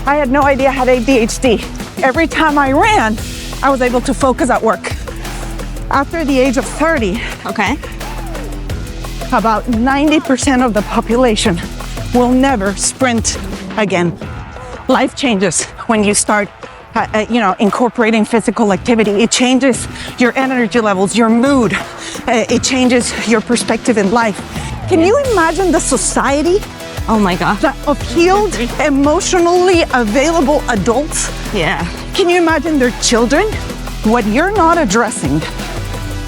I had no idea I had ADHD. Every time I ran, I was able to focus at work. After the age of 30, Okay. about 90% of the population will never sprint again. Life changes when you start incorporating physical activity. It changes your energy levels, your mood. It changes your perspective in life. Can you imagine the society Oh my God. of healed, emotionally available adults? Yeah. Can you imagine their children? What you're not addressing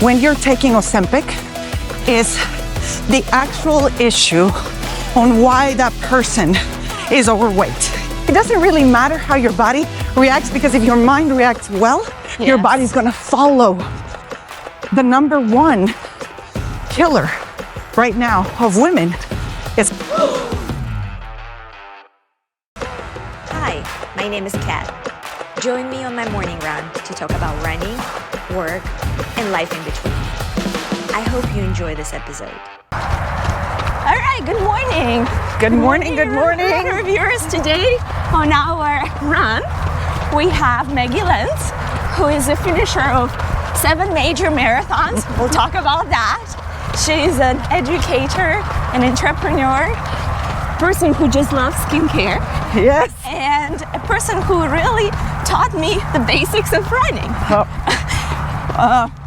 when you're taking Ozempic is the actual issue on why that person is overweight. It doesn't really matter how your body reacts, because if your mind reacts well, your body's gonna follow. The number one killer right now of women is... Hi, my name is Kat. Join me on my morning run to talk about running, work, and life in between. I hope you enjoy this episode. All right, good morning. Good morning, good morning. Our viewers, today on our run, we have Maggie Lentz, who is a finisher of 7 major marathons. We'll talk about that. She's an educator, an entrepreneur, person who just loves skincare. Yes. And a person who really taught me the basics of running.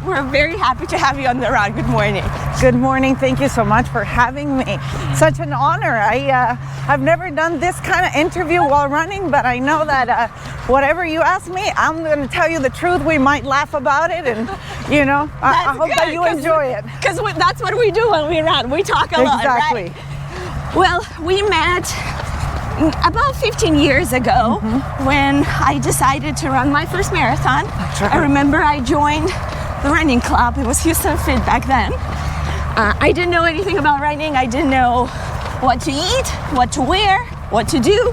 We're very happy to have you on the run. Good morning. Good morning. Thank you so much for having me. Such an honor. I've never done this kind of interview while running, but I know that whatever you ask me, I'm going to tell you the truth. We might laugh about it, and I hope that you enjoy it. Because that's what we do when we run. We talk a lot, Exactly. right? Well, we met about 15 years ago when I decided to run my first marathon. right. I remember I joined the running club. It was Houston Fit back then. I didn't know anything about running. I didn't know what to eat, what to wear, what to do.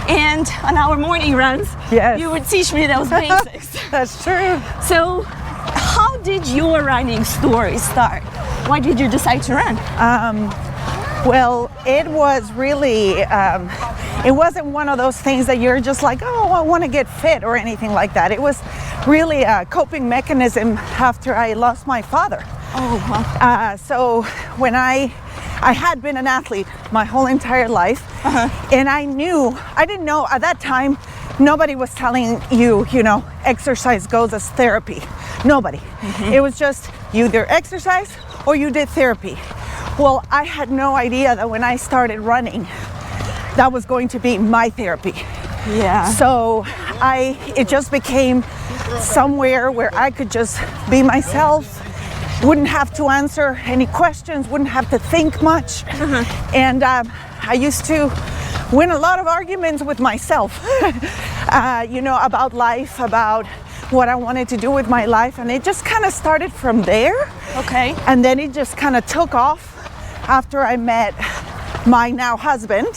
And on our morning runs, Yes. you would teach me those basics. That's true. So how did your running story start? Why did you decide to run? Well, it was really, it wasn't one of those things that you're just like, oh, I want to get fit or anything like that. It was really a coping mechanism after I lost my father. Oh, wow. So when I had been an athlete my whole entire life, and I didn't know at that time, nobody was telling you, exercise goes as therapy. Nobody. It was just you either exercise or you did therapy. Well, I had no idea that when I started running, that was going to be my therapy. Yeah. So it just became somewhere where I could just be myself, wouldn't have to answer any questions, wouldn't have to think much. And I used to win a lot of arguments with myself, about life, about what I wanted to do with my life. And it just kind of started from there. Okay. And then it just kind of took off after I met my now husband.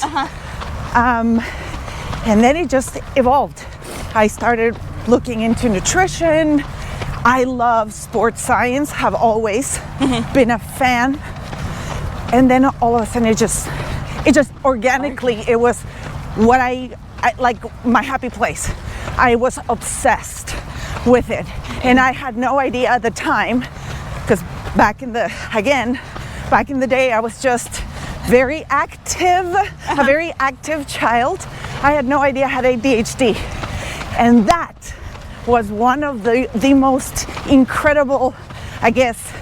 And then it just evolved. I started looking into nutrition. I love sports science, have always been a fan. And then all of a sudden it just organically, it was what I like, my happy place. I was obsessed with it. And I had no idea at the time, because back in the day, I was just very active, a very active child. I had no idea I had ADHD. And that was one of the most incredible, I guess,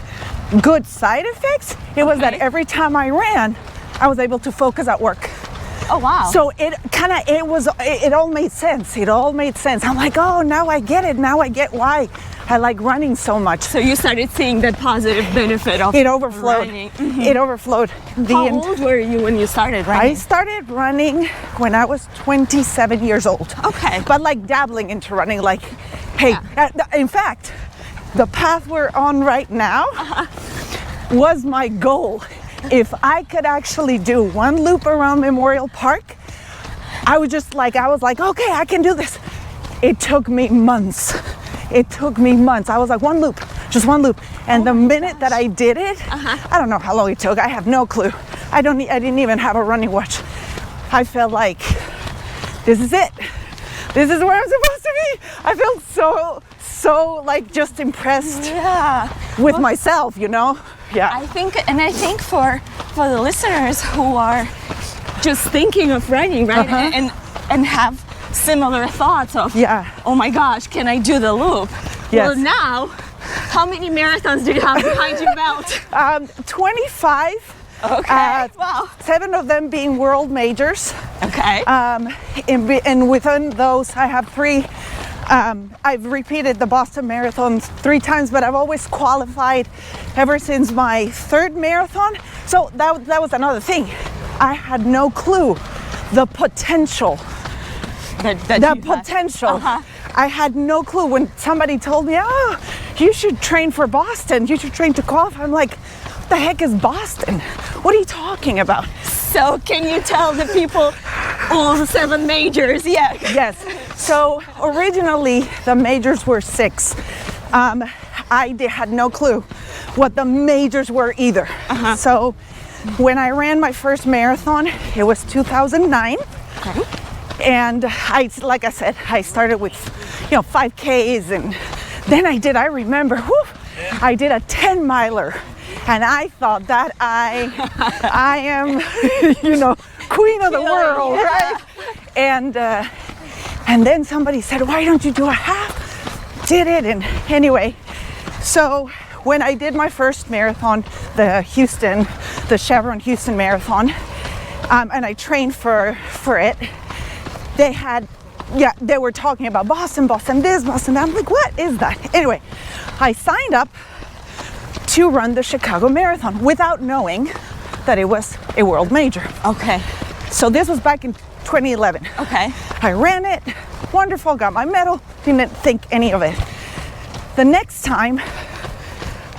good side effects. It was that every time I ran, I was able to focus at work. Oh, wow. So it all made sense. It all made sense. I'm like, oh, now I get it. Now I get why I like running so much. So you started seeing that positive benefit of it overflowed. running. It overflowed. How old were you when you started running? I started running when I was 27 years old. Okay. But like dabbling into running, like, hey, in fact, the path we're on right now was my goal. If I could actually do one loop around Memorial Park, I was like, okay, I can do this. It took me months. I was like, one loop, just one loop. And the minute that I did it, I don't know how long it took. I have no clue. I didn't even have a running watch. I felt like this is it. This is where I'm supposed to be. I feel so like just impressed with myself, you know? Yeah. I think for the listeners who are just thinking of running, right? And have similar thoughts of, oh my gosh, can I do the loop? Yes. Well, now, how many marathons do you have behind your belt? 25. Okay. Wow. 7 of them being world majors. Okay. And within those, I have 3. I've repeated the Boston Marathon 3 times, but I've always qualified ever since my 3rd marathon. So that was another thing. I had no clue the potential. The potential. I had no clue when somebody told me, oh, you should train for Boston. You should train to qualify. I'm like, what the heck is Boston? What are you talking about? So can you tell the people all the 7 majors? Yeah. Yes. So originally the majors were 6. I had no clue what the majors were either. So when I ran my first marathon, it was 2009. Okay. And like I said, I started with, 5Ks, and then I remember, I did a 10 miler, and I thought that I am, queen of the world, right? And then somebody said, why don't you do a half? Did it, and anyway, so when I did my first marathon, the Chevron Houston Marathon, and I trained for it, they were talking about Boston this, Boston that. I'm like, what is that? Anyway, I signed up to run the Chicago Marathon without knowing that it was a world major. Okay. So this was back in 2011. Okay. I ran it, wonderful, got my medal, didn't think any of it. The next time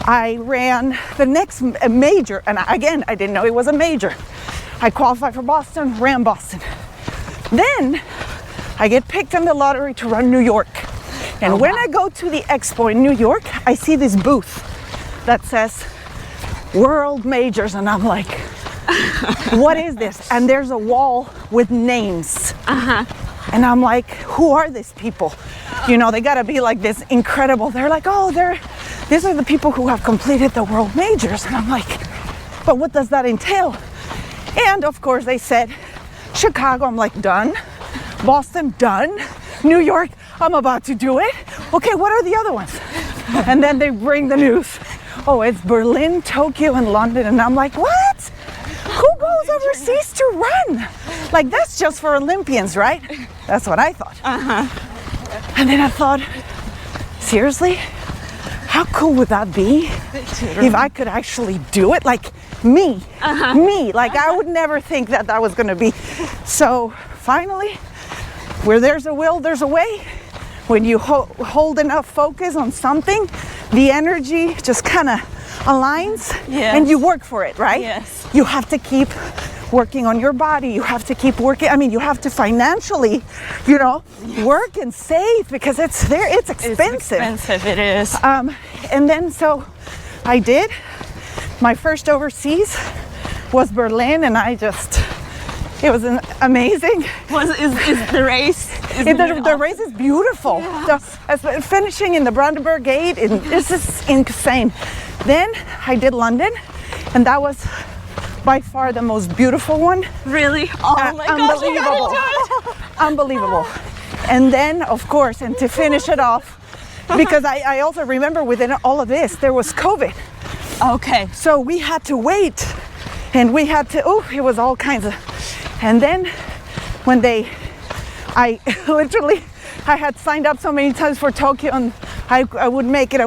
I ran the next major, and again, I didn't know it was a major. I qualified for Boston, ran Boston. Then I get picked in the lottery to run New York. And when I go to the expo in New York, I see this booth that says World Majors, and I'm like, what is this? And there's a wall with names. And I'm like, who are these people? They gotta be like this incredible. They're like, these are the people who have completed the World Majors. And I'm like, but what does that entail? And of course they said, Chicago, I'm like, done. Boston, done. New York, I'm about to do it. Okay, what are the other ones? And then they bring the news. Oh, it's Berlin, Tokyo, and London. And I'm like, what? Who goes overseas to run? Like, that's just for Olympians, right? That's what I thought. And then I thought, seriously? How cool would that be if I could actually do it? Like, me, like I would never think that was gonna be. So finally, where there's a will, there's a way. When you hold enough focus on something, the energy just kind of aligns, and you work for it, right? Yes. You have to keep working on your body. You have to keep working. I mean, you have to financially, work and save, because it's expensive. It's expensive, it is. And then so I did. My first overseas was Berlin, and it was amazing. Is the race? The race is beautiful. Yes. So, finishing in the Brandenburg Gate, this is insane. Then I did London, and that was by far the most beautiful one. Really? Oh my gosh, you gotta do it. Unbelievable. And then, of course, and to finish it off, because I also remember within all of this, there was COVID. Okay. So we had to wait, and we had to, it was all kinds of, and then when I had signed up so many times for Tokyo, and I wouldn't make it.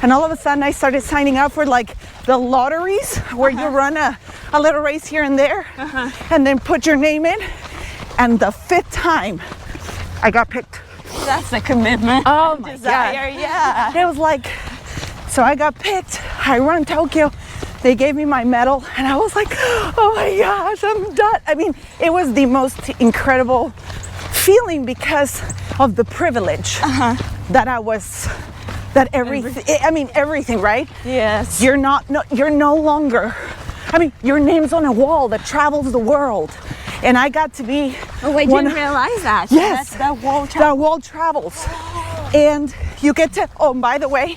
And all of a sudden I started signing up for like the lotteries where you run a little race here and there, and then put your name in. And the 5th time I got picked. That's a commitment. Oh my desire. God. Yeah. It was like, so I got picked, I run Tokyo, they gave me my medal, and I was like, oh my gosh, I'm done. I mean, it was the most incredible feeling because of the privilege that everything, right? Yes. You're no longer, your name's on a wall that travels the world. And I got to be Oh, I didn't realize that. Yes. That's the world the world travels. And you get to, oh, by the way,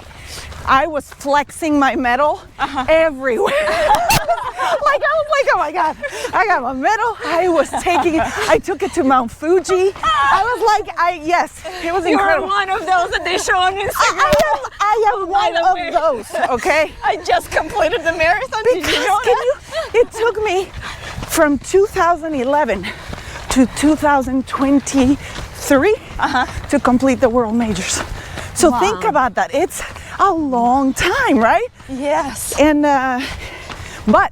I was flexing my medal everywhere. Like, I was like, oh my God, I got my medal. I was taking it, I took it to Mount Fuji. I was like, yes, it was incredible. You're one of those that they show on Instagram. I am by one the of way. those, okay? I just completed the marathon. Did you know that? It took me from 2011 to 2023 to complete the world majors. So Wow. think about that. It's a long time, right? Yes. And but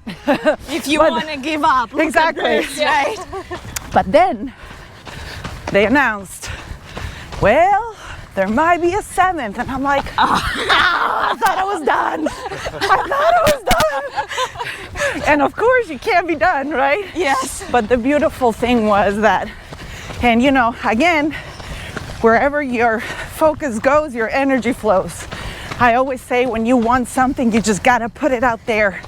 If you But- want to give up. look at Exactly. this, right? but then they announced, well, there might be a 7th, and I'm like, I thought I was done. I thought I was done. And of course, you can't be done, right? Yes. But the beautiful thing was that, and you know, again, wherever your focus goes, your energy flows. I always say when you want something, you just gotta put it out there,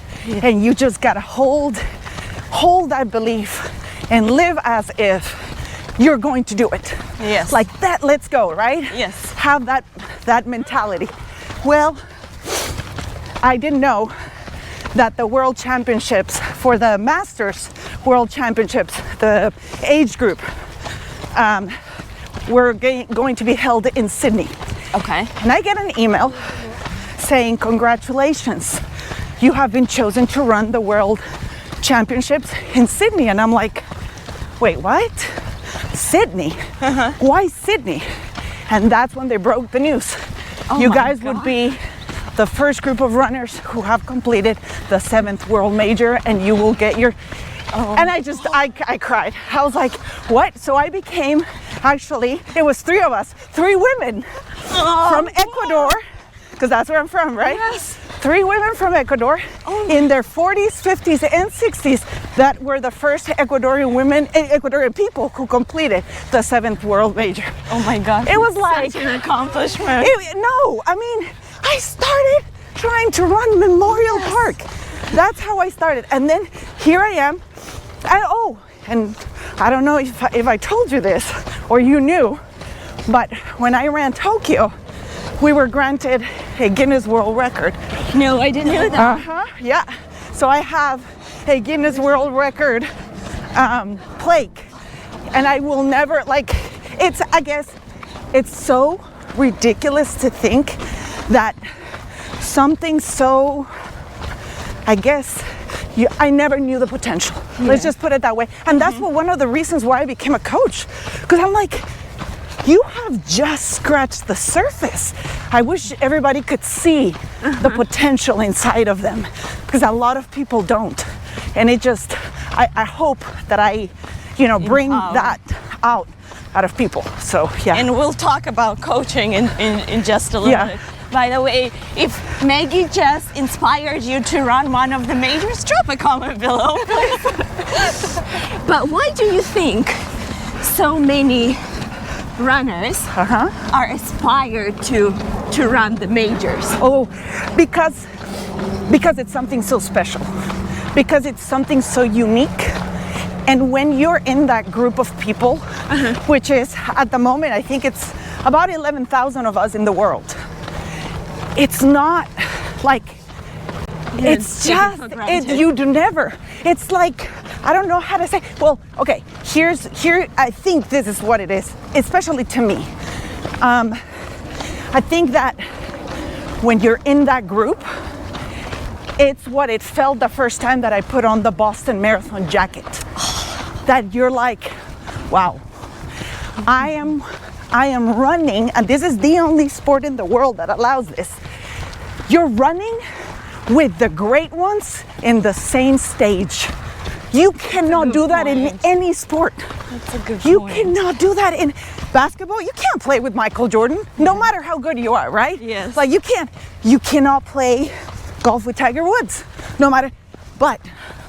and you just gotta hold that belief and live as if you're going to do it. Yes. Like that, let's go, right? Yes. Have that mentality. Well, I didn't know that the World Championships for the Masters World Championships, the age group, were going to be held in Sydney. Okay. And I get an email saying, congratulations, you have been chosen to run the World Championships in Sydney. And I'm like, wait, what? Sydney? Why Sydney? And that's when they broke the news. Oh You my guys God. would be the first group of runners who have completed the 7th World Major, and you will get your... And I cried. I was like, what? So I became, actually, it was 3 of us, 3 women from Ecuador, because that's where I'm from, right? Yes. 3 women from Ecuador in their 40s, 50s, and 60s that were the first Ecuadorian people who completed the 7th World Major. Oh my God. It was it's like- such an accomplishment. No, I mean, I started trying to run Memorial Park. That's how I started. And then here I am. And I don't know if I told you this or you knew, but when I ran Tokyo, we were granted a Guinness World Record. No, I didn't know that. Yeah. So I have a Guinness World Record plaque, and I will never, I guess it's so ridiculous to think that something so, I never knew the potential. Let's just put it that way. And that's one of the reasons why I became a coach, because I'm like, you have just scratched the surface. I wish everybody could see the potential inside of them, because a lot of people don't. And I hope that I, bring that out of people. So, yeah. And we'll talk about coaching in just a little Yeah. bit. By the way, if Maggie just inspired you to run one of the majors, drop a comment below. But why do you think so many runners are inspired to run the majors? Oh, because it's something so special, because it's something so unique. And when you're in that group of people, which is at the moment, I think it's about 11,000 of us in the world. It's not like, it's just, you do never. It's like, I don't know how to say. Well, okay, here, I think this is what it is, especially to me. I think that when you're in that group, it's what it felt the first time that I put on the Boston Marathon jacket. That you're like, wow, I am running, and this is the only sport in the world that allows this. You're running with the great ones in the same stage. You cannot do that in any sport. That's a good You point. cannot do that in basketball. You can't play with Michael Jordan, no matter how good you are, right? Yes. Like you cannot play golf with Tiger Woods, no matter. But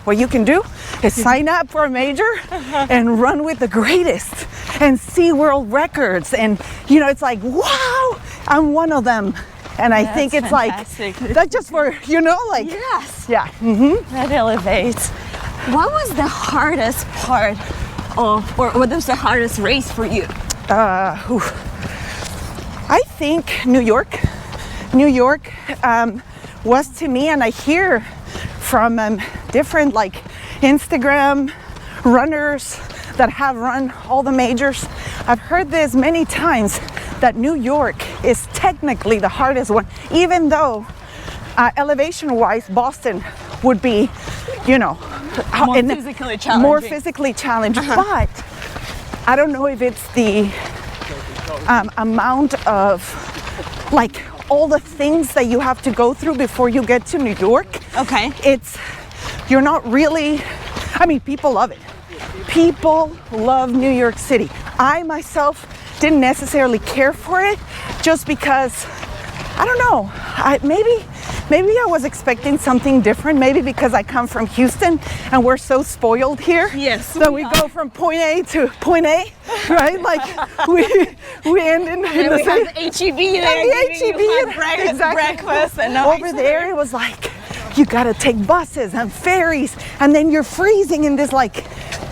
what you can do is sign up for a major and run with the greatest and see world records. And it's like, wow, I'm one of them. And I think it's fantastic. like, that's just for, like, Yes. yeah. That elevates. What was the hardest part or what was the hardest race for you? I think New York was to me, and I hear from different like Instagram runners that have run all the majors. I've heard this many times that New York is technically the hardest one, even though elevation-wise, Boston would be, you know, More physically challenging. But I don't know if it's the amount of like all the things that you have to go through before you get to New York. Okay. You're not really, I mean, people love it. People love New York City. I myself didn't necessarily care for it just because, I don't know, maybe I was expecting something different, maybe because I come from Houston and we're so spoiled here. Yes. So we go from point A to point A, right? Like we end in the have HEB there, breakfast and over there it was like you gotta take buses and ferries, and then you're freezing in this like,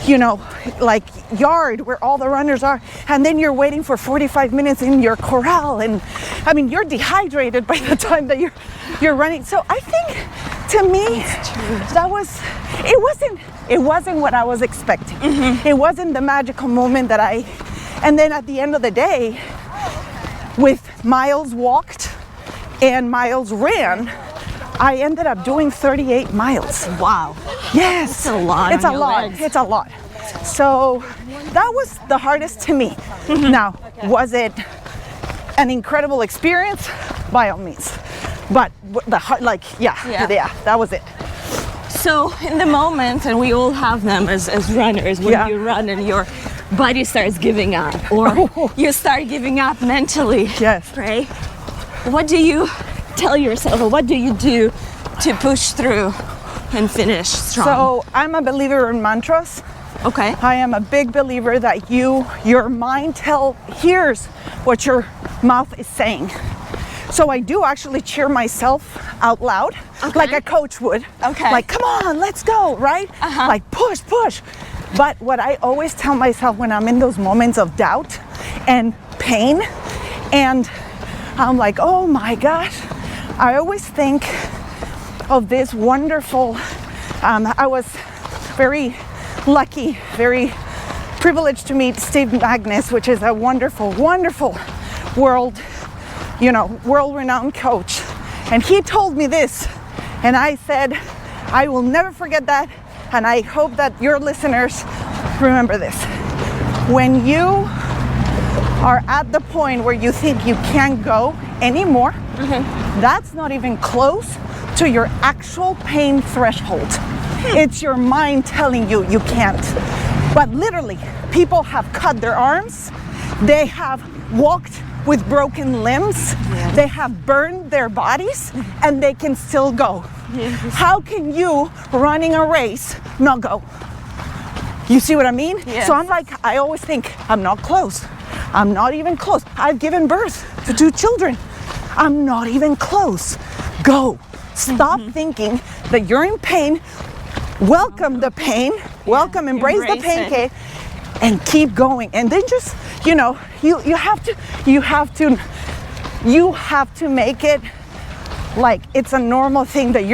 you know, like yard where all the runners are, and then you're waiting for 45 minutes in your corral, and I mean you're dehydrated by the time that you're running. So I think to me it wasn't what I was expecting. It wasn't the magical moment that and then at the end of the day, with miles walked and miles ran, I ended up doing 38 miles. Wow. Yes. It's a lot. It's a lot. It's a lot. So that was the hardest to me. Now, was it an incredible experience? By all means. But that was it. So in the moment, and we all have them as runners, when you run and your body starts giving up, or you start giving up mentally. Yes. Right? What do you tell yourself, or what do you do to push through and finish strong? So I'm a believer in mantras. Okay. I am a big believer that your mind hears what your mouth is saying. So I do actually cheer myself out loud, like a coach would. Okay. Like, come on, let's go, right? Like push. But what I always tell myself when I'm in those moments of doubt and pain, and I'm like, oh my gosh, I always think of this wonderful, I was very lucky, very privileged to meet Steve Magnus, which is a wonderful, wonderful world-renowned coach. And he told me this, and I said, I will never forget that, and I hope that your listeners remember this. When you are at the point where you think you can't go anymore, that's not even close to your actual pain threshold. It's your mind telling you you can't. But literally, people have cut their arms, they have walked with broken limbs, they have burned their bodies, and they can still go. How can you, running a race, not go? You see what I mean? Yes. So I'm like, I always think, I'm not close. I'm not even close. I've given birth to 2 children. I'm not even close. Go. Stop thinking that you're in pain. Welcome the pain. Welcome, embrace the pain, Kate, and keep going. And then just, you have to make it like it's a normal thing that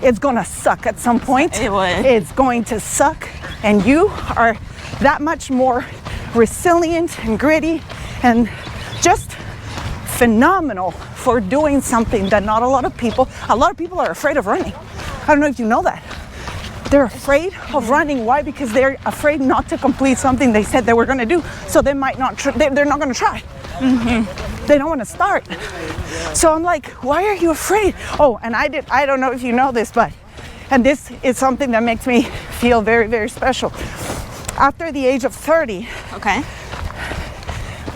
it's gonna suck at some point. It would. It's going to suck, and you are that much more resilient and gritty and just phenomenal for doing something that not a lot of people are afraid of running. I don't know if you know that. They're afraid of running. Why? Because they're afraid not to complete something they said they were going to do. So they might not, they're not going to try. They don't want to start. So I'm like, why are you afraid? Oh, and I don't know if you know this, and this is something that makes me feel very, very special. After the age of 30,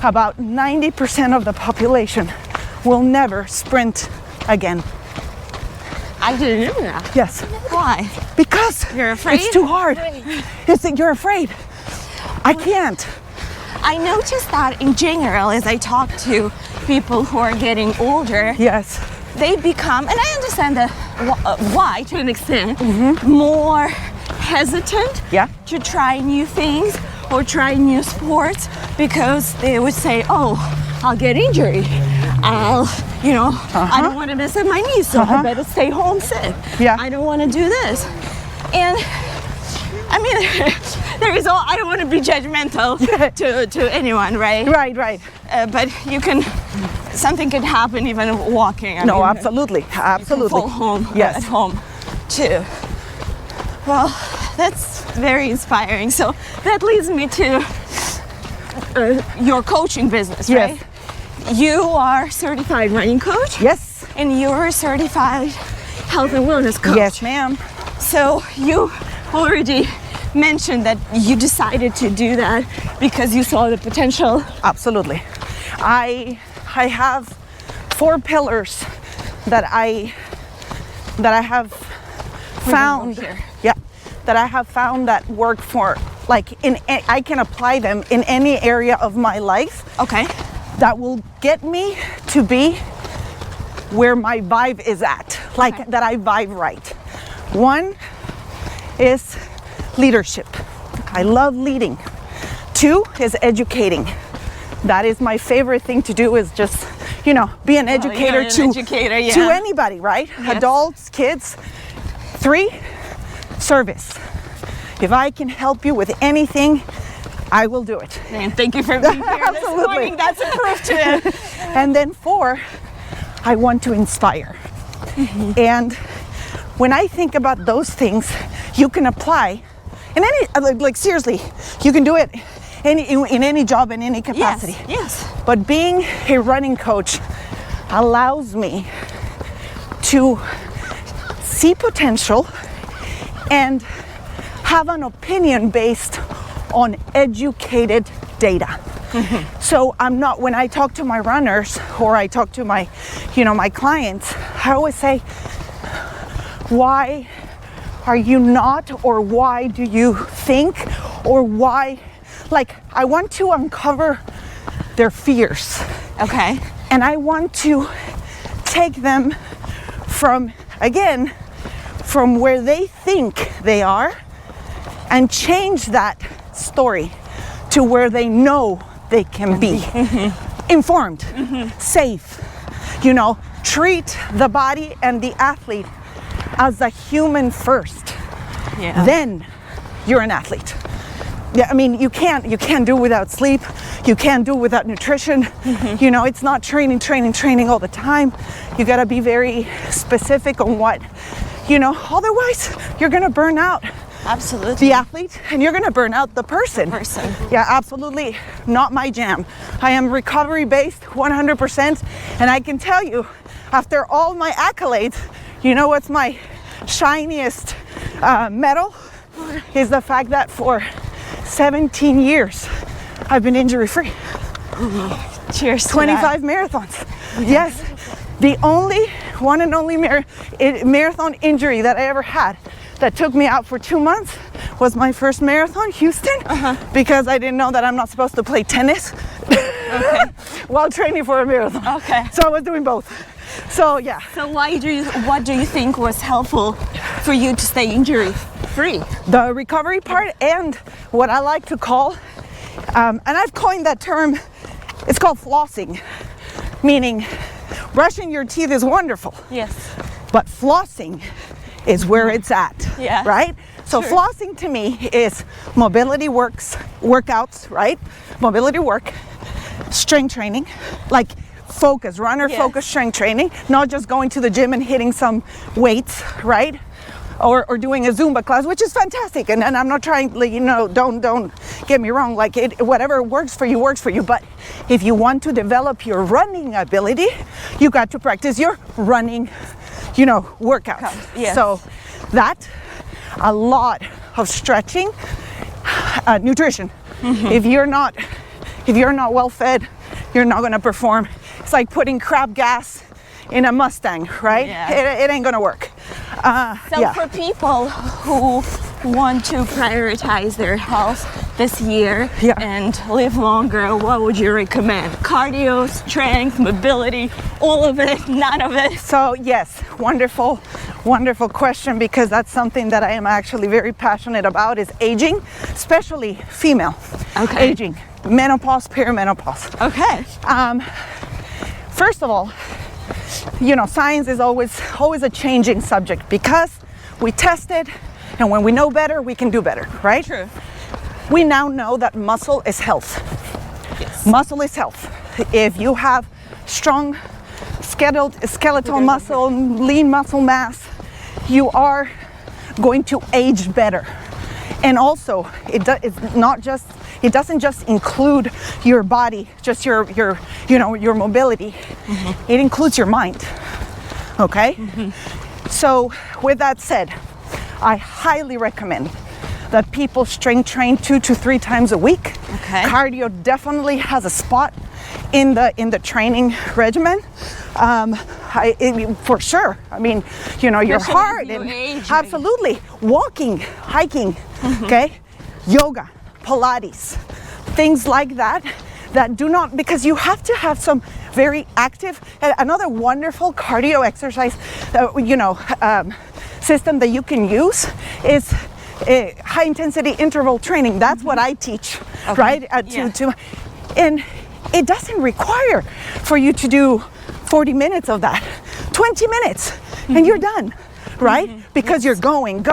about 90% of the population will never sprint again. I didn't know that. Yes. Why? Because you're afraid? It's too hard. It's that you're afraid. I can't. I noticed that in general as I talk to people who are getting older. Yes. They become, and I understand why to an extent, more hesitant to try new things, or try new sports because they would say, oh, I'll get injured. I don't want to mess up my knees, so I better stay home sick. Yeah. I don't want to do this. And I mean, I don't want to be judgmental to anyone, right? Right. But something could happen even walking. Absolutely. You can fall home at home too. Well, that's very inspiring. So that leads me to your coaching business, right? Yes. You are certified running coach. Yes. And you're a certified health and wellness coach. Yes, ma'am. So you already mentioned that you decided to do that because you saw the potential. Absolutely. I have 4 pillars that I have found. Yeah, that I have found that work for, like, I can apply them in any area of my life. Okay. That will get me to be where my vibe is at, like that I vibe right. One is leadership. I love leading. 2 is educating. That is my favorite thing to do, is just, be an educator to anybody, right? Yes. Adults, kids. 3, service. If I can help you with anything, I will do it. And thank you for being here this morning. That's a proof to it. And then 4, I want to inspire. And when I think about those things, you can apply in any, seriously, you can do it in any job, in any capacity. Yes. But being a running coach allows me to see potential and have an opinion based on educated data. So I'm not, when I talk to my runners or I talk to my, my clients, I always say, why are you not, or why do you think, or why, I want to uncover their fears. Okay. And I want to take them from where they think they are and change that story to where they know they can be informed, safe, treat the body and the athlete as a human first. Yeah. Then you're an athlete. Yeah, I mean, you can't do without sleep. You can't do without nutrition. It's not training all the time. You got to be very specific on what, otherwise you're going to burn out. Absolutely. The athlete, and you're going to burn out the person. Yeah, absolutely not my jam. I am recovery based 100%. And I can tell you, after all my accolades, what's my shiniest medal is the fact that for 17 years, I've been injury free. Cheers to 25 marathons. Yes. The only one and only marathon injury that I ever had that took me out for 2 months was my first marathon, Houston, because I didn't know that I'm not supposed to play tennis while training for a marathon. Okay. So I was doing both. So yeah. So what do you think was helpful for you to stay injury free? The recovery part, and what I like to call, and I've coined that term, it's called flossing, meaning brushing your teeth is wonderful. Yes. But flossing is where it's at, right? So flossing to me is mobility workouts, right? Mobility work, strength training, like focus, runner focus strength training, not just going to the gym and hitting some weights, right? Or doing a Zumba class, which is fantastic. And I'm not trying, don't get me wrong, whatever works for you. But if you want to develop your running ability, you got to practice your running, workouts. Yes. So that, a lot of stretching, nutrition. If you're not well fed, you're not gonna perform. It's like putting crap gas in a Mustang, right? Yeah. It ain't gonna work. For people who want to prioritize their health this year and live longer, what would you recommend? Cardio, strength, mobility, all of it, none of it? So yes, wonderful wonderful question, because that's something that I am actually very passionate about, is aging, especially female aging, menopause, perimenopause. Okay. First of all, you know, science is always a changing subject, because we test it, and when we know better, we can do better, right? True. We now know that muscle is health. Yes. Muscle is health. If you have strong skeletal muscle, lean muscle mass, you are going to age better. And also, it doesn't just include your body, just your mobility. Mm-hmm. It includes your mind. Okay? Mm-hmm. So with that said, I highly recommend that people strength train 2 to 3 times a week. Okay. Cardio definitely has a spot in the training regimen. For sure. I mean, you know, your heart and absolutely walking, hiking, mm-hmm. okay, yoga, Pilates, things like that do not, because you have to have some very active. Another wonderful cardio exercise, system that you can use is high intensity interval training. That's what I teach, right? And it doesn't require for you to do 40 minutes of that, 20 minutes, mm-hmm. and you're done, right? Mm-hmm. Because you're going.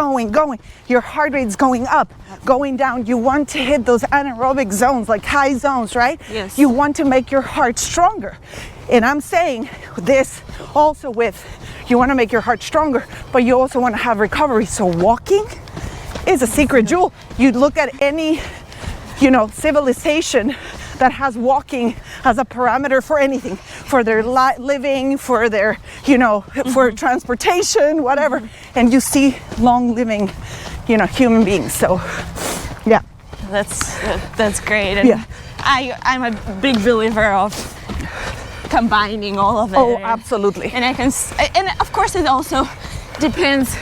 Your heart rate's going up, going down. You want to hit those anaerobic zones, like high zones, right? Yes. You want to make your heart stronger. And I'm saying this also with, you want to make your heart stronger, but you also want to have recovery. So walking is a secret jewel. You look at any, civilization that has walking as a parameter for anything, for their living, for their, for transportation, whatever. Mm-hmm. And you see long living, human beings. So, yeah. That's great. And yeah. I'm a big believer of combining all of it. Oh, absolutely. And and of course it also depends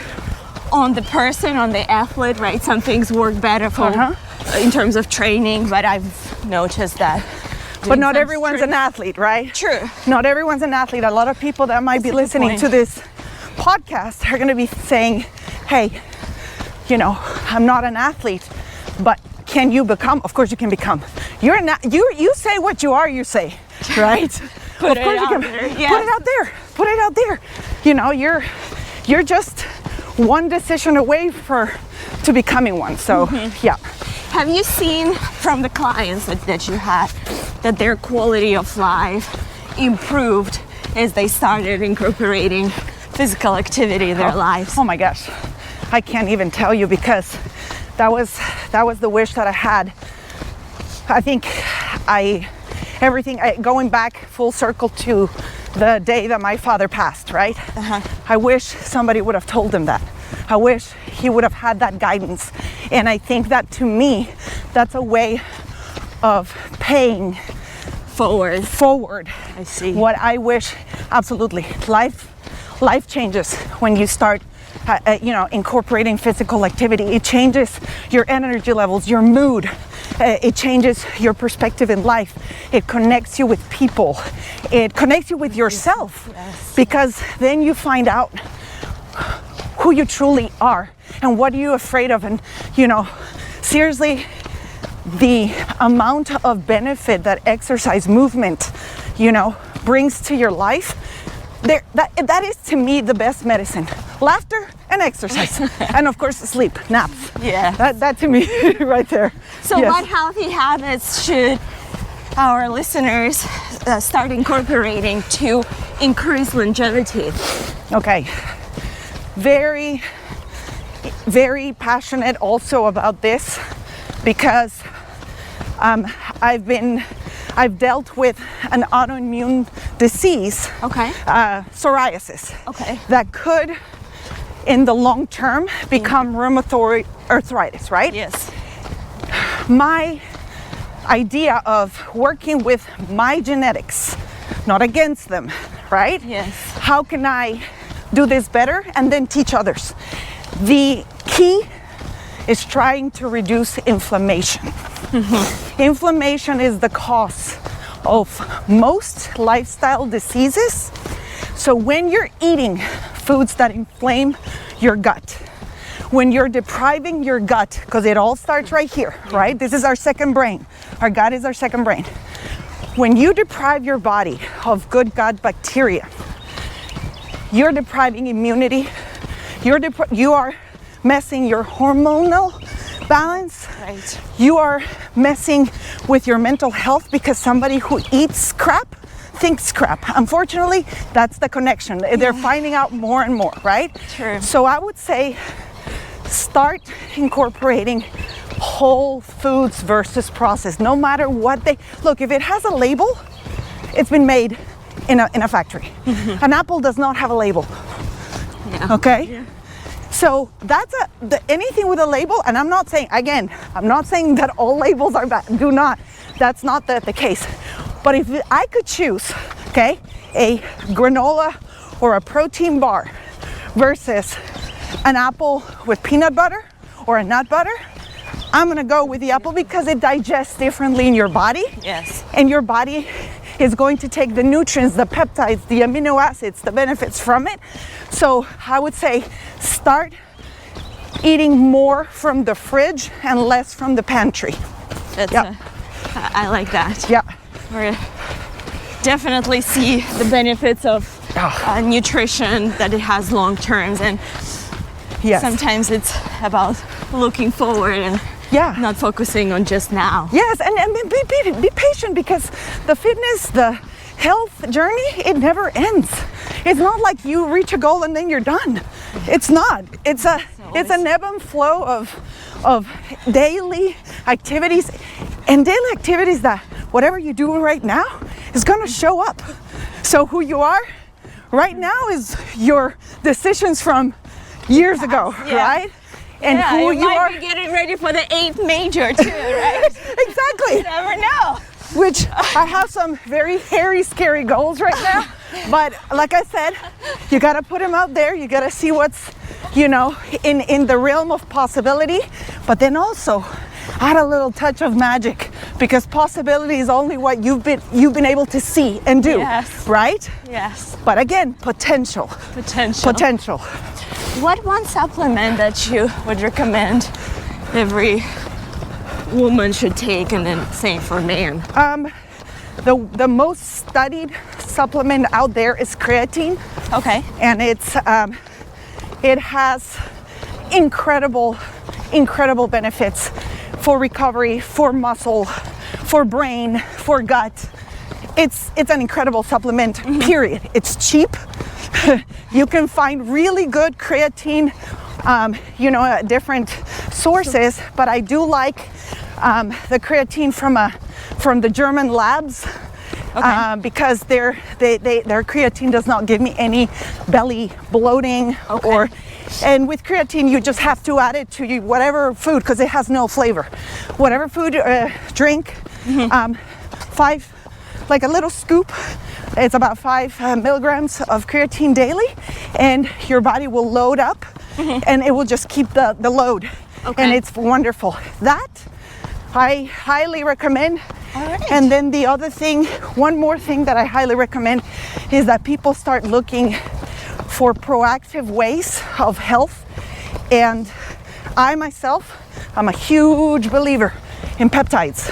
on the person, on the athlete, right? Some things work better in terms of training, but I've noticed that. But not everyone's an athlete, right? True. Not everyone's an athlete. A lot of people that might be listening to this podcast are going to be saying, hey, I'm not an athlete, but can you become? Of course you can become. You say what you are, you say, right? Put it out there. Yes. Put it out there. You're just one decision away to becoming one. So, mm-hmm. yeah. Have you seen from the clients that you had that their quality of life improved as they started incorporating physical activity in their lives? Oh my gosh. I can't even tell you, because that was the wish that I had. I think going back full circle to the day that my father passed, right? Uh-huh. I wish somebody would have told him that. I wish he would have had that guidance. And I think that, to me, that's a way of paying forward. I see. What I wish, absolutely. Life changes when you start incorporating physical activity. It changes your energy levels, your mood. It changes your perspective in life. It connects you with people. It connects you with yourself. Yes. Because then you find out who you truly are and what are you afraid of. And, seriously, the amount of benefit that exercise movement, brings to your life, that is, to me, the best medicine. Laughter and exercise. And of course, sleep, naps. Yeah. That to me, right there. So yes. What healthy habits should our listeners start incorporating to increase longevity? Okay. Very, very passionate also about this, because I've dealt with an autoimmune disease, psoriasis, that could, in the long term, become rheumatoid arthritis, right? Yes. My idea of working with my genetics, not against them, right? Yes. How can I do this better and then teach others? The key is trying to reduce inflammation. Mm-hmm. Inflammation is the cause of most lifestyle diseases. So when you're eating foods that inflame your gut. When you're depriving your gut, because it all starts right here, right? This is our second brain. Our gut is our second brain. When you deprive your body of good gut bacteria, you're depriving immunity. You are messing your hormonal balance. Right. You are messing with your mental health because somebody who eats crap thinks crap. Unfortunately, that's the connection. They're finding out more and more, right? True. So I would say start incorporating whole foods versus processed. No matter what they look, if it has a label, it's been made in a factory. An apple does not have a label. Yeah. Okay? Yeah. So that's anything with a label, and I'm not saying that all labels are bad. Do not. That's not the case. But if I could choose, okay, a granola or a protein bar versus an apple with peanut butter or a nut butter, I'm gonna go with the apple because it digests differently in your body. Yes. And your body is going to take the nutrients, the peptides, the amino acids, the benefits from it. So I would say start eating more from the fridge and less from the pantry. That's Yeah. I like that. Yeah. We definitely see the benefits of nutrition, that it has long terms, and Yes. sometimes it's about looking forward and Yeah. not focusing on just now. Yes, and be patient because the fitness, the health journey, it never ends. It's not like you reach a goal and then you're done. It's not. It's an ebb and flow of daily activities, and daily activities that whatever you do right now is gonna show up. So who you are right now is your decisions from years ago, Yeah. right? And yeah, who you you might are. be getting ready for the 8th major too, right? Exactly. You never know. Which I have some very hairy, scary goals right now. But like I said, you gotta put them out there. You gotta see what's, in the realm of possibility. But then also add a little touch of magic, because possibility is only what you've been able to see and do. Yes. Right? Yes. But again, potential. Potential. What one supplement that you would recommend every woman should take, and then same for man? The most studied supplement out there is creatine. Okay. And it has incredible benefits for recovery, for muscle, for brain, for gut. It's an incredible supplement, period. It's cheap. You can find really good creatine, at different sources, but I do like the creatine from the German labs. Okay. Because their creatine does not give me any belly bloating. Okay. And with creatine you just have to add it to whatever food, because it has no flavor. Whatever food, drink, 5, like a little scoop, it's about 5 milligrams of creatine daily, and your body will load up and it will just keep the load. Okay. And it's wonderful. That I highly recommend. All right. And then the other thing, one more thing that I highly recommend is that people start looking for proactive ways of health. And I myself, I'm a huge believer in peptides.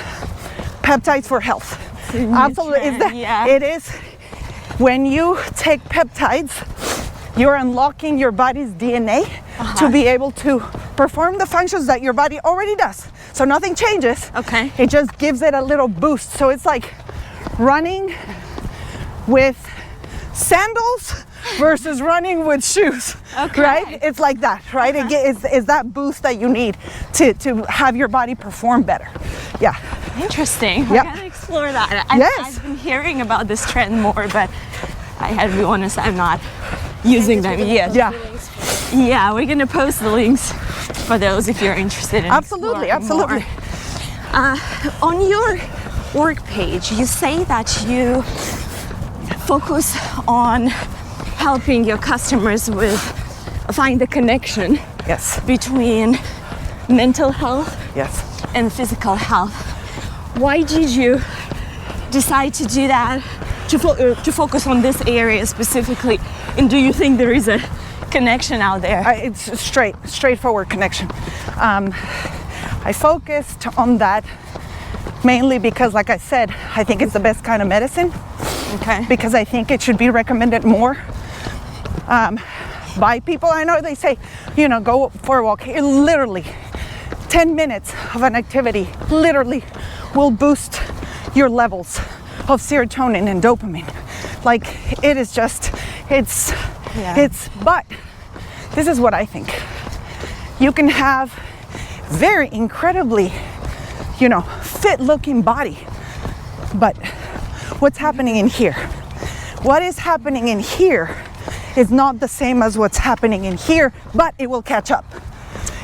Peptides for health. Absolutely. It is. When you take peptides, you're unlocking your body's DNA to be able to perform the functions that your body already does. So nothing changes. Okay. It just gives it a little boost. So it's like running with sandals versus running with shoes. Okay. Right? It's like that, right? It's that boost that you need to have your body perform better. Yeah. Interesting. Yep. We're gonna explore that. I've been hearing about this trend more, but I had to be honest, I'm not using them yet. Yeah. Yeah, we're gonna post the links for those if you're interested in Absolutely. exploring more. On your work page, you say that you focus on helping your customers with find the connection Yes. between mental health Yes. and physical health. Why did you decide to do that, to focus on this area specifically? And do you think there is a connection out there. It's a straightforward connection. I focused on that mainly because, like I said, I think it's the best kind of medicine. Okay. Because I think it should be recommended more by people. I know they say, go for a walk. It literally, 10 minutes of an activity literally will boost your levels of serotonin and dopamine. Like, it is just, but this is what I think. You can have very incredibly, fit looking body, but what's happening in here? What is happening in here is not the same as what's happening in here, but it will catch up.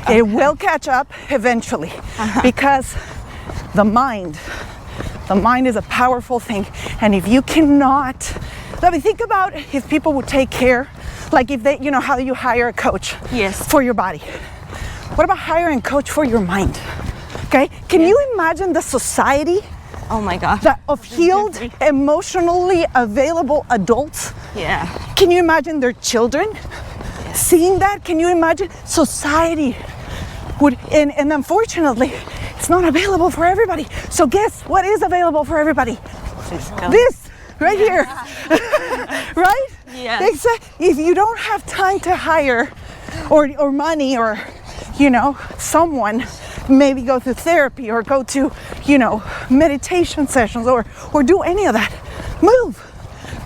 Okay. It will catch up eventually because the mind is a powerful thing. And if you cannot, think about if people would take care, like if they, how you hire a coach for your body. What about hiring a coach for your mind? Okay, can you imagine the society? Oh my God. Of healed, emotionally available adults? Yeah. Can you imagine their children seeing that? Can you imagine society would, and unfortunately, it's not available for everybody. So guess what is available for everybody? This right here, right? Yeah. If you don't have time to hire or money or, someone, maybe go through therapy or go to, meditation sessions or do any of that, move.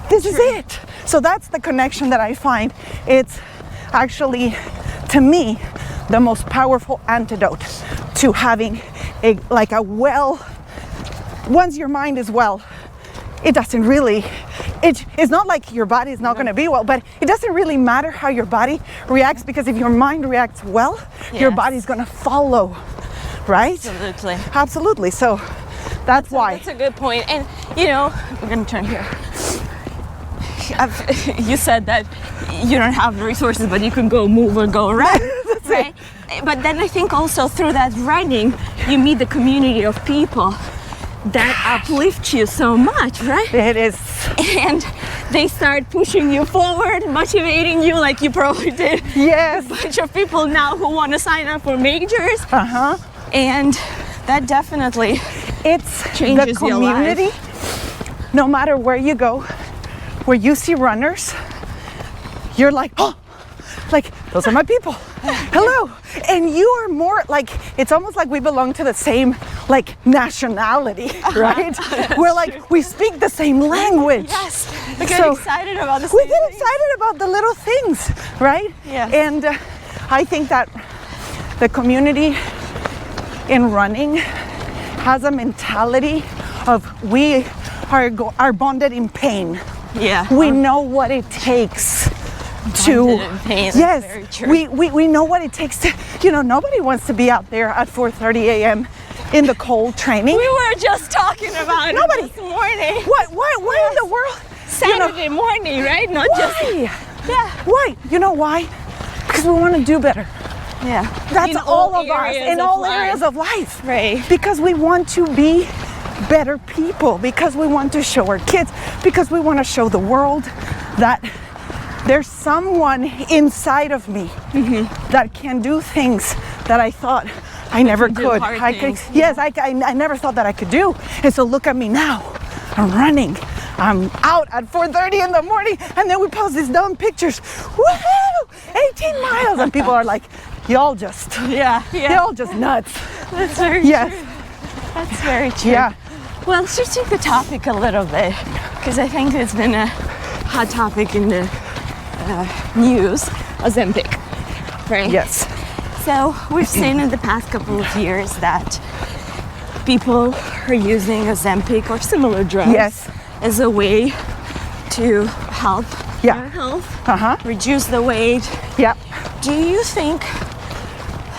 This is it. So that's the connection that I find. It's actually, to me, the most powerful antidote to having once your mind is well, it doesn't really, it's not like your body is not going to be well, but it doesn't really matter how your body reacts, because if your mind reacts well, your body's going to follow, right? Absolutely. So that's why. That's a good point. And, I'm going to turn here. You said that you don't have the resources, but you can go move or go run, right? But then I think also through that running, you meet the community of people that uplift you so much, right? It is. And they start pushing you forward, motivating you like you probably did. Yes. A bunch of people now who want to sign up for majors. And that definitely changes the community. Your life. No matter where you go, where you see runners, you're like, oh, like, those are my people. Hello. And you are more like, it's almost like we belong to the same nationality, right? We're like, we speak the same language. Yes. We get excited about the same We get excited about the little things, right? Yeah. And I think that the community in running has a mentality of we are bonded in pain. Yeah. We know what it takes to, yes, we know what it takes to, nobody wants to be out there at 4:30 a.m. in the cold training. We were just talking about it this morning. Why in the world? Saturday morning, right? Not just. Yeah. Why? You know why? Because we want to do better. Yeah. That's all of us in all areas of life. Right. Because we want to be better people, because we want to show our kids, because we want to show the world that there's someone inside of me that can do things that I thought I never could. I never thought that I could do. And so look at me now. I'm running. I'm out at 4:30 in the morning, and then we post these dumb pictures. Woohoo! 18 miles, and people are like, y'all just, y'all just nuts. That's very true. That's very true. Yeah. Well, let's just change the topic a little bit, because I think it's been a hot topic in the news, Ozempic, right? Yes. So we've seen in the past couple of years that people are using Ozempic or similar drugs as a way to help their health, reduce the weight. Yeah. Do you think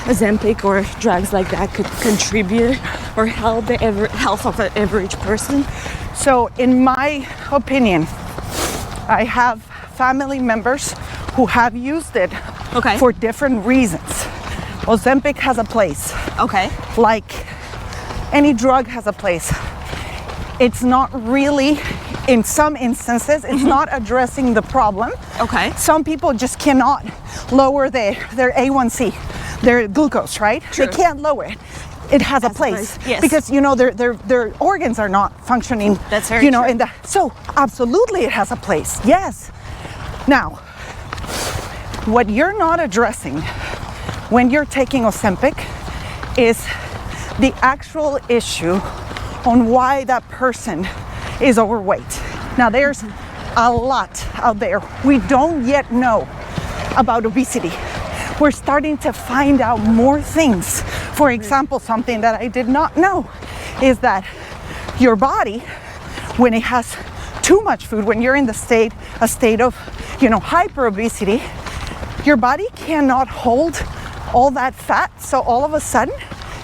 Ozempic or drugs like that could contribute or help the health of an average person? So in my opinion, I have family members who have used it for different reasons. Ozempic has a place. Like any drug has a place. It's not really in some instances, it's not addressing the problem. Okay. Some people just cannot lower their A1C, their glucose, right? True. They can't lower it. It has a place. Yes. Because, their organs are not functioning. That's very true. So absolutely it has a place. Yes. Now, what you're not addressing when you're taking Ozempic is the actual issue on why that person is overweight. Now, there's a lot out there we don't yet know about obesity. We're starting to find out more things. For example, something that I did not know is that your body, when it has too much food, when you're in a state of, hyper obesity, your body cannot hold all that fat. So all of a sudden,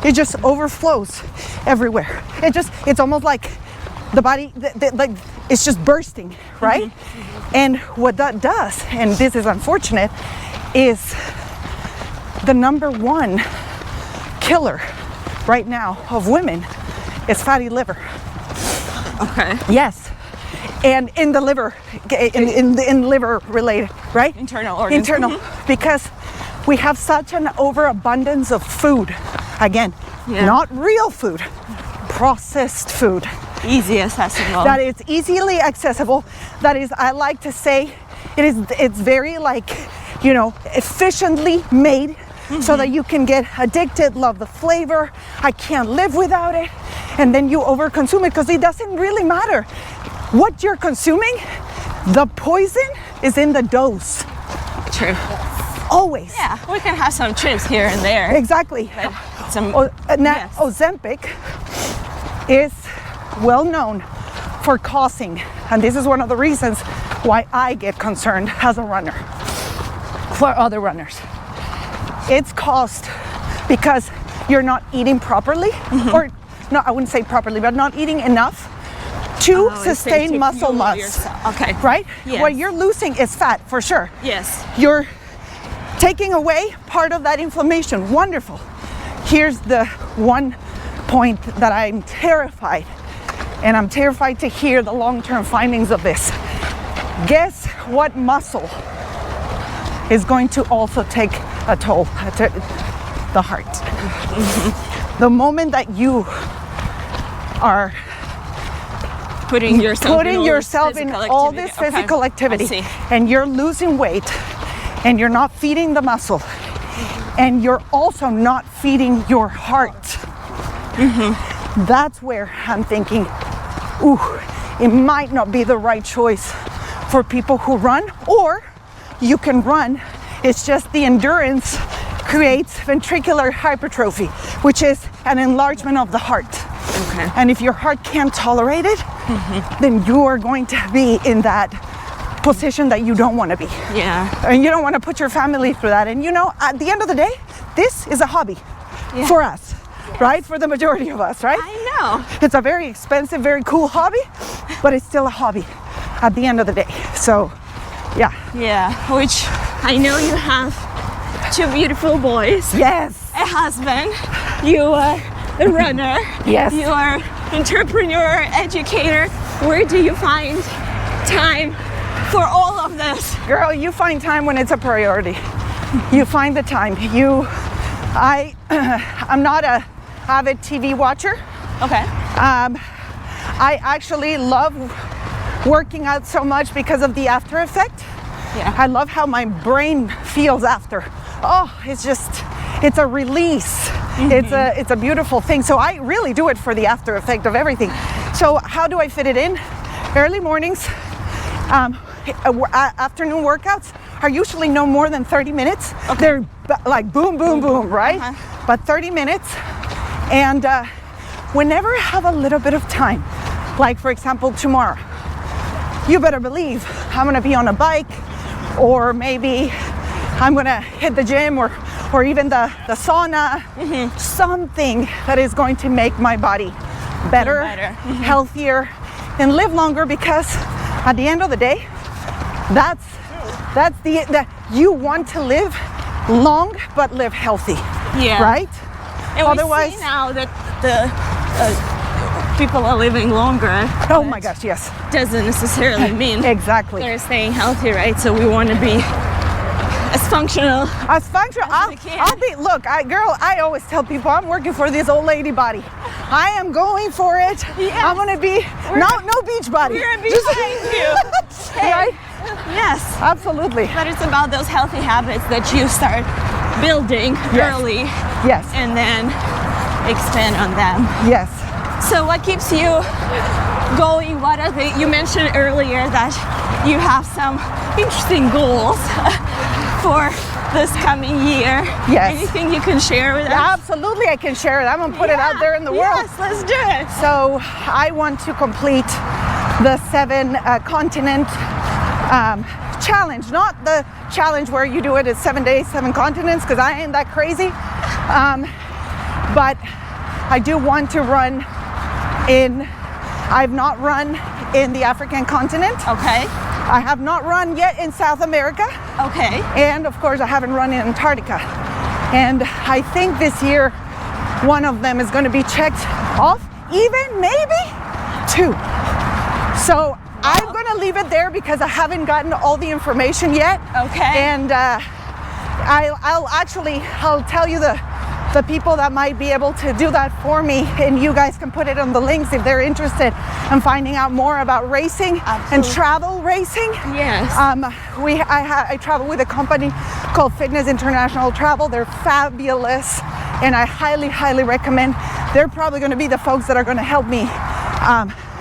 it just overflows everywhere. It's almost like the body, it's just bursting, right? Mm-hmm. And what that does, and this is unfortunate, is the number one killer right now of women is fatty liver. Okay. Yes. And in the liver, in liver related, right? Internal organs. Internal, because we have such an overabundance of food. Again, not real food, processed food. Easy accessible. That is easily accessible. That is, I like to say, it's very efficiently made, so that you can get addicted, love the flavor. I can't live without it. And then you overconsume it because it doesn't really matter what you're consuming. The poison is in the dose. True. Always. Yeah, we can have some chips here and there. Exactly. Yes. Ozempic is well known for causing, and this is one of the reasons why I get concerned as a runner for other runners. It's caused because you're not eating properly, or no, I wouldn't say properly, but not eating enough to sustain muscle mass. Okay. Right? Yes. What you're losing is fat for sure. Yes. You're taking away part of that inflammation. Wonderful. Here's the one point that I'm terrified, and I'm terrified to hear the long-term findings of this. Guess what muscle is going to also take a toll? The heart. The moment that you are putting yourself in all this physical activity, and you're losing weight, and you're not feeding the muscle, and you're also not feeding your heart, that's where I'm thinking, it might not be the right choice for people who run. Or you can run, it's just the endurance creates ventricular hypertrophy, which is an enlargement of the heart. Okay. And if your heart can't tolerate it, then you are going to be in that position that you don't want to be. Yeah. And you don't want to put your family through that. And at the end of the day, this is a hobby for us, right? For the majority of us, right? I know. It's a very expensive, very cool hobby, but it's still a hobby at the end of the day. So, yeah. Yeah, which I know you have 2 beautiful boys. Yes. A husband. You are a runner. Yes. You are entrepreneur, educator. Where do you find time for all of this? Girl, you find time when it's a priority. You find the time. I'm not a avid TV watcher. Okay. I actually love working out so much because of the after effect. Yeah. I love how my brain feels after. Oh, it's a release. It's a beautiful thing. So I really do it for the after effect of everything. So how do I fit it in? Early mornings, afternoon workouts are usually no more than 30 minutes. Okay. They're like boom, boom, boom, right? But 30 minutes. And whenever I have a little bit of time, like for example, tomorrow, you better believe I'm gonna be on a bike, or maybe I'm gonna hit the gym, or even the sauna, something that is going to make my body better, healthier, and live longer, because at the end of the day, that's you want to live long but live healthy. Yeah. Right? And Otherwise, we see now that the people are living longer. Oh my gosh, yes. Doesn't necessarily mean Exactly. they're staying healthy, right? So we want to be as functional. As functional, As we can. I'll be, look, I always tell people I'm working for this old lady body. I am going for it. Yes. I'm gonna be, no beach body. We're behind you. Hey. Right? Yes. Absolutely. But it's about those healthy habits that you start building early Yes. and then expand on them. Yes. So what keeps you going? What are you mentioned earlier that you have some interesting goals for this coming year. Yes. Anything you can share with us? Absolutely, I can share it. I'm gonna put it out there in the world. Yes, let's do it. So I want to complete the 7 continent challenge, not the challenge where you do it at 7 days, 7 continents, because I ain't that crazy. But I do want to run I've not run in the African continent. Okay. I have not run yet in South America. Okay. And of course I haven't run in Antarctica. And I think this year one of them is going to be checked off, even maybe 2. So I'm going to leave it there because I haven't gotten all the information yet. Okay. And I'll tell you the people that might be able to do that for me, and you guys can put it on the links if they're interested in finding out more about racing and travel racing. Yes. I travel with a company called Fitness International Travel. They're fabulous, and I highly recommend. They're probably going to be the folks that are going to help me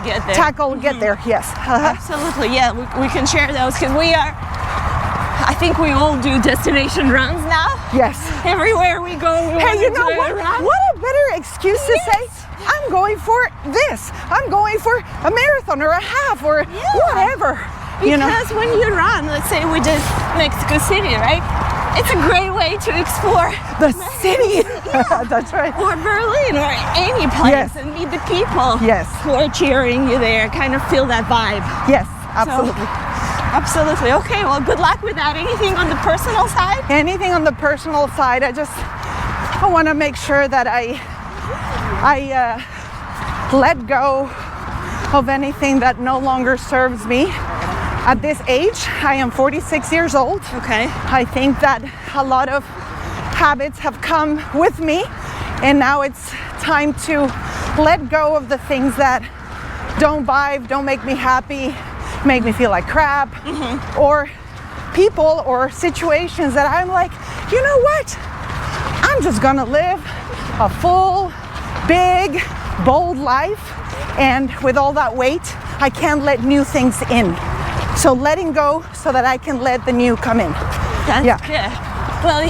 Get there. get there. Yes. Absolutely. Yeah, we can share those because I think we all do destination runs now. Yes. Everywhere we go, we Hey, want you to know do what? a run. What a better excuse to say, I'm going for this. I'm going for a marathon or a half or whatever. Because when you run, let's say we did Mexico City, right? It's a great way to explore The city. That's right. or Berlin or any place Yes. and meet the people Yes. who are cheering you there, kind of feel that vibe. Yes, absolutely. Absolutely. Okay, well, good luck with that. Anything on the personal side? Anything on the personal side, I want to make sure that I let go of anything that no longer serves me. At this age, I am 46 years old. Okay. I think that a lot of habits have come with me, and now it's time to let go of the things that don't vibe, don't make me happy, make me feel like crap, or people or situations that I'm like, you know what? I'm just gonna live a full, big, bold life, and with all that weight, I can't let new things in. So letting go so that I can let the new come in. That's good. Well,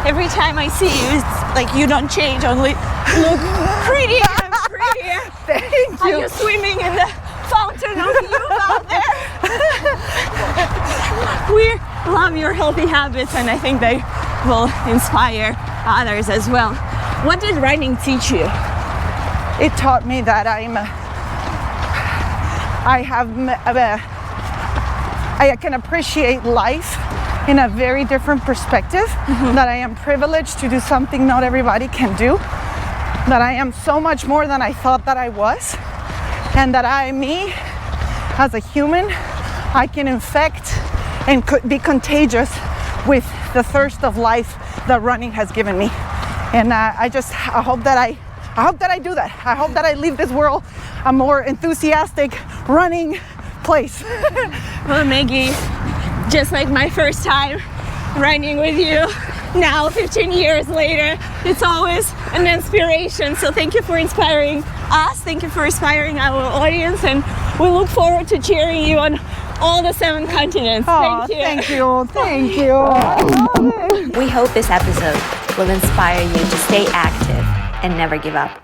every time I see you, it's like you don't change, only look prettier and prettier. Thank Are you. you swimming in the fountain of youth out there? We love your healthy habits, and I think they will inspire others as well. What did running teach you? It taught me that I can appreciate life in a very different perspective, that I am privileged to do something not everybody can do, that I am so much more than I thought that I was, and that me, as a human, I can infect and could be contagious with the thirst of life that running has given me. And I hope that I do that. I hope that I leave this world a more enthusiastic running place. Well, Maggie, just like my first time running with you, now 15 years later, it's always an inspiration. So thank you for inspiring us. Thank you for inspiring our audience, and we look forward to cheering you on all the 7 continents. Oh, Thank you. Thank you. I love it. We hope this episode will inspire you to stay active and never give up.